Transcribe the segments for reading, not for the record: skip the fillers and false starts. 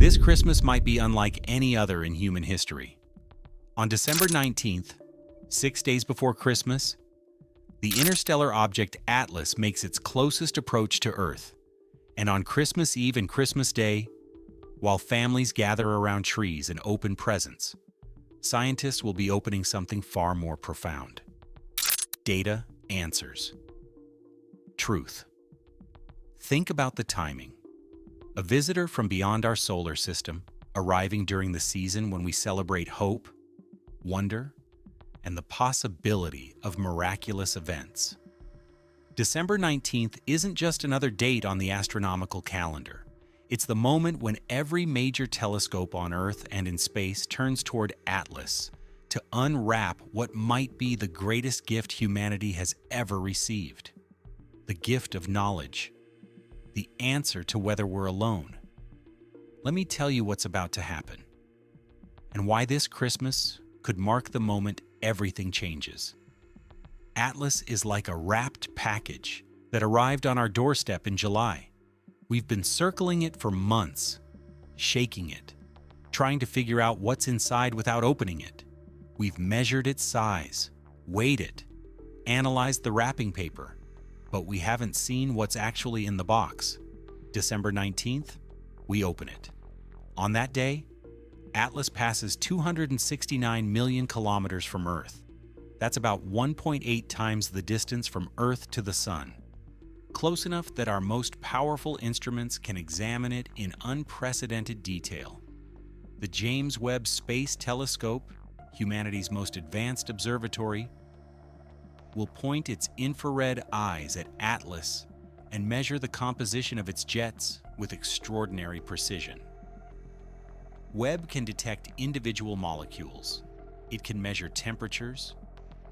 This Christmas might be unlike any other in human history. On December 19th, 6 days before Christmas, the interstellar object Atlas makes its closest approach to Earth. And on Christmas Eve and Christmas Day, while families gather around trees and open presents, scientists will be opening something far more profound. Data, answers, truth. Think about the timing. A visitor from beyond our solar system, arriving during the season when we celebrate hope, wonder, and the possibility of miraculous events. December 19th isn't just another date on the astronomical calendar. It's the moment when every major telescope on Earth and in space turns toward Atlas to unwrap what might be the greatest gift humanity has ever received. The gift of knowledge. The answer to whether we're alone. Let me tell you what's about to happen, and why this Christmas could mark the moment everything changes. Atlas is like a wrapped package that arrived on our doorstep in July. We've been circling it for months, shaking it, trying to figure out what's inside without opening it. We've measured its size, weighed it, analyzed the wrapping paper, but we haven't seen what's actually in the box. December 19th, we open it. On that day, Atlas passes 269 million kilometers from Earth. That's about 1.8 times the distance from Earth to the Sun. Close enough that our most powerful instruments can examine it in unprecedented detail. The James Webb Space Telescope, humanity's most advanced observatory, will point its infrared eyes at Atlas and measure the composition of its jets with extraordinary precision. Webb can detect individual molecules. It can measure temperatures.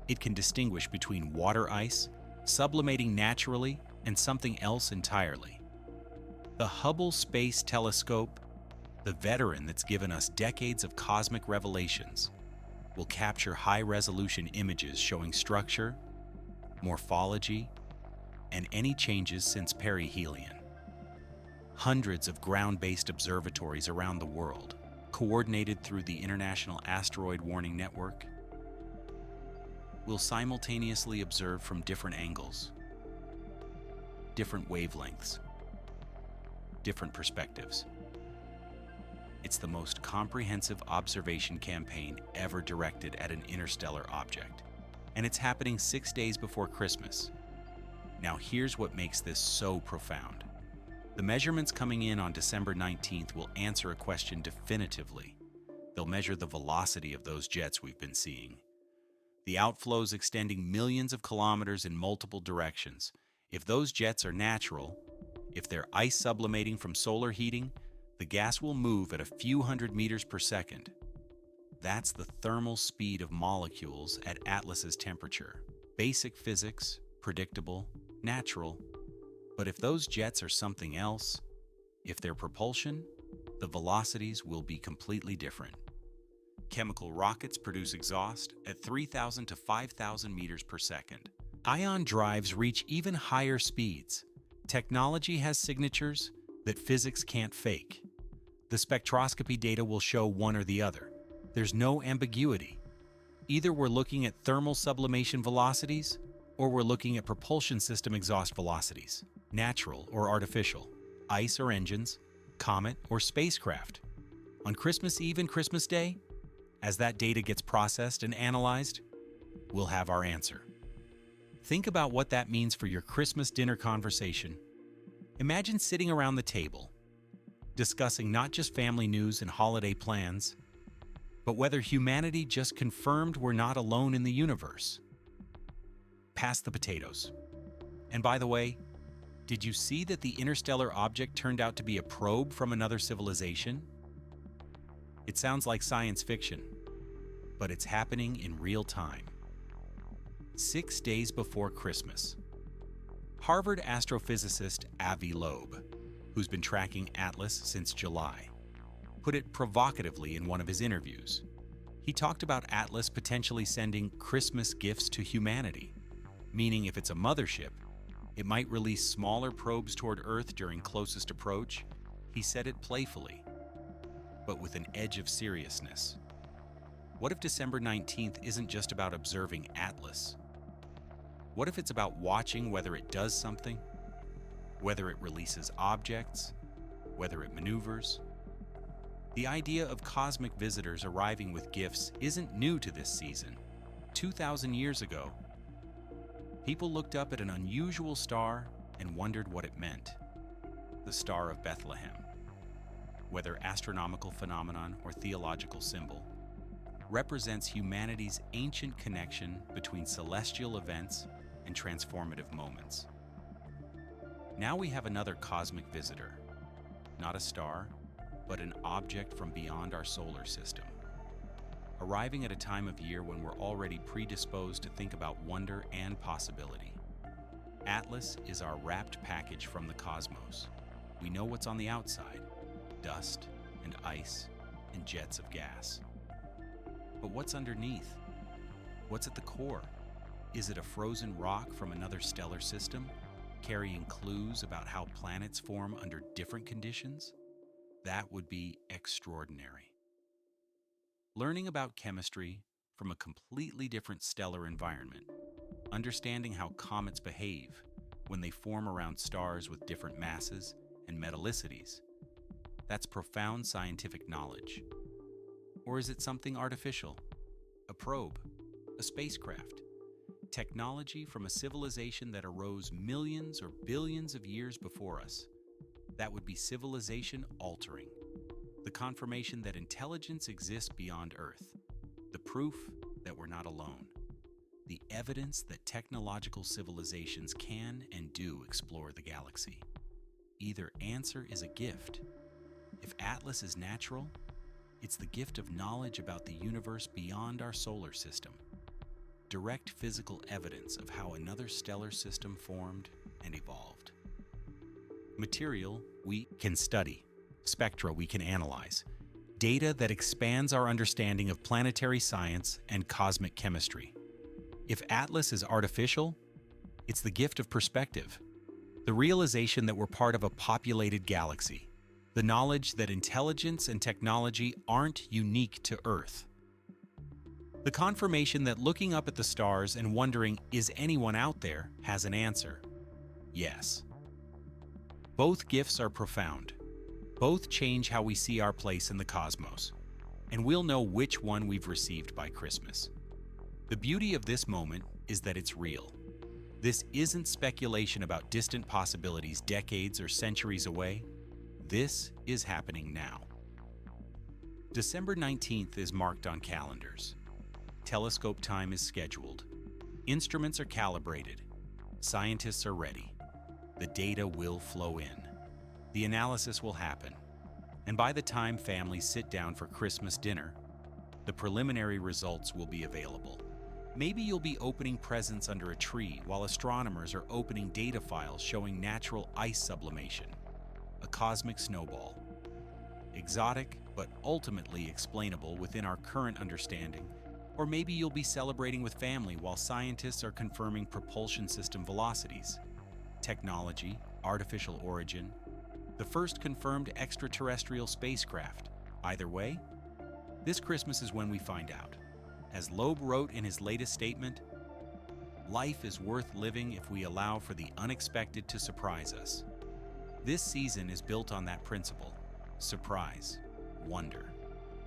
It can distinguish between water ice, sublimating naturally, and something else entirely. The Hubble Space Telescope, the veteran that's given us decades of cosmic revelations, will capture high-resolution images showing structure, morphology, and any changes since perihelion. Hundreds of ground-based observatories around the world, coordinated through the International Asteroid Warning Network, will simultaneously observe from different angles, different wavelengths, different perspectives. It's the most comprehensive observation campaign ever directed at an interstellar object. And it's happening 6 days before Christmas. Now here's what makes this so profound. The measurements coming in on December 19th will answer a question definitively. They'll measure the velocity of those jets we've been seeing. The outflows extending millions of kilometers in multiple directions. If those jets are natural, if they're ice sublimating from solar heating, the gas will move at a few hundred meters per second. That's the thermal speed of molecules at Atlas's temperature. Basic physics, predictable, natural. But if those jets are something else, if they're propulsion, the velocities will be completely different. Chemical rockets produce exhaust at 3,000 to 5,000 meters per second. Ion drives reach even higher speeds. Technology has signatures that physics can't fake. The spectroscopy data will show one or the other. There's no ambiguity. Either we're looking at thermal sublimation velocities, or we're looking at propulsion system exhaust velocities, natural or artificial, ice or engines, comet or spacecraft. On Christmas Eve and Christmas Day, as that data gets processed and analyzed, we'll have our answer. Think about what that means for your Christmas dinner conversation. Imagine sitting around the table, discussing not just family news and holiday plans, but whether humanity just confirmed we're not alone in the universe. Pass the potatoes. And by the way, did you see that the interstellar object turned out to be a probe from another civilization? It sounds like science fiction, but it's happening in real time. 6 days before Christmas, Harvard astrophysicist Avi Loeb, who's been tracking Atlas since July, put it provocatively in one of his interviews. He talked about Atlas potentially sending Christmas gifts to humanity, meaning if it's a mothership, it might release smaller probes toward Earth during closest approach. He said it playfully. but with an edge of seriousness. What if December 19th isn't just about observing Atlas? What if it's about watching whether it does something, whether it releases objects, whether it maneuvers? The idea of cosmic visitors arriving with gifts isn't new to this season. 2,000 years ago, people looked up at an unusual star and wondered what it meant. The Star of Bethlehem. Whether astronomical phenomenon or theological symbol, represents humanity's ancient connection between celestial events and transformative moments. Now we have another cosmic visitor, not a star, but an object from beyond our solar system, arriving at a time of year when we're already predisposed to think about wonder and possibility. Atlas is our wrapped package from the cosmos. We know what's on the outside: dust and ice and jets of gas. But what's underneath? What's at the core? Is it a frozen rock from another stellar system, carrying clues about how planets form under different conditions? That would be extraordinary. Learning about chemistry from a completely different stellar environment, understanding how comets behave when they form around stars with different masses and metallicities, that's profound scientific knowledge. Or is it something artificial? A probe? A spacecraft? Technology from a civilization that arose millions or billions of years before us? That would be civilization altering. The confirmation that intelligence exists beyond Earth. The proof that we're not alone. The evidence that technological civilizations can and do explore the galaxy. Either answer is a gift. If Atlas is natural, it's the gift of knowledge about the universe beyond our solar system. Direct physical evidence of how another stellar system formed and evolved. Material we can study, spectra we can analyze, data that expands our understanding of planetary science and cosmic chemistry. If Atlas is artificial, it's the gift of perspective, the realization that we're part of a populated galaxy, the knowledge that intelligence and technology aren't unique to Earth. The confirmation that looking up at the stars and wondering, is anyone out there, has an answer. Yes. Both gifts are profound. Both change how we see our place in the cosmos, and we'll know which one we've received by Christmas. The beauty of this moment is that it's real. This isn't speculation about distant possibilities decades or centuries away. This is happening now. December 19th is marked on calendars. Telescope time is scheduled. Instruments are calibrated. Scientists are ready. The data will flow in. The analysis will happen. And by the time families sit down for Christmas dinner, the preliminary results will be available. Maybe you'll be opening presents under a tree while astronomers are opening data files showing natural ice sublimation, a cosmic snowball. Exotic, but ultimately explainable within our current understanding. Or maybe you'll be celebrating with family while scientists are confirming propulsion system velocities, technology, artificial origin, the first confirmed extraterrestrial spacecraft. Either way, this Christmas is when we find out. As Loeb wrote in his latest statement, life is worth living if we allow for the unexpected to surprise us. This season is built on that principle: surprise, wonder,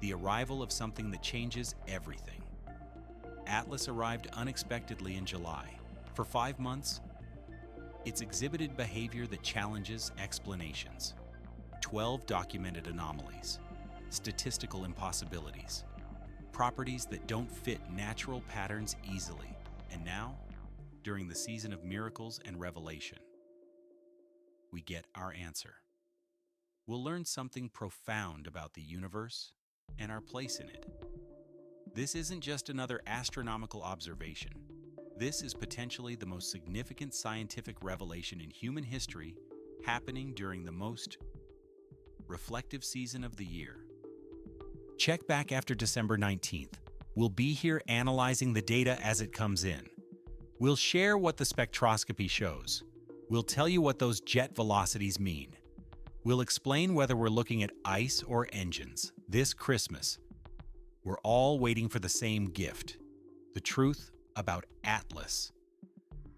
the arrival of something that changes everything. Atlas arrived unexpectedly in July. For 5 months, it's exhibited behavior that challenges explanations. 12 documented anomalies, statistical impossibilities, properties that don't fit natural patterns easily. And now, during the season of miracles and revelation, we get our answer. We'll learn something profound about the universe and our place in it. This isn't just another astronomical observation. This is potentially the most significant scientific revelation in human history, happening during the most reflective season of the year. Check back after December 19th. We'll be here analyzing the data as it comes in. We'll share what the spectroscopy shows. We'll tell you what those jet velocities mean. We'll explain whether we're looking at ice or engines. This Christmas, we're all waiting for the same gift, the truth about Atlas,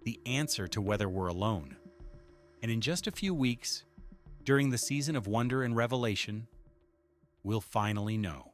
the answer to whether we're alone. And in just a few weeks, during the season of wonder and revelation, we'll finally know.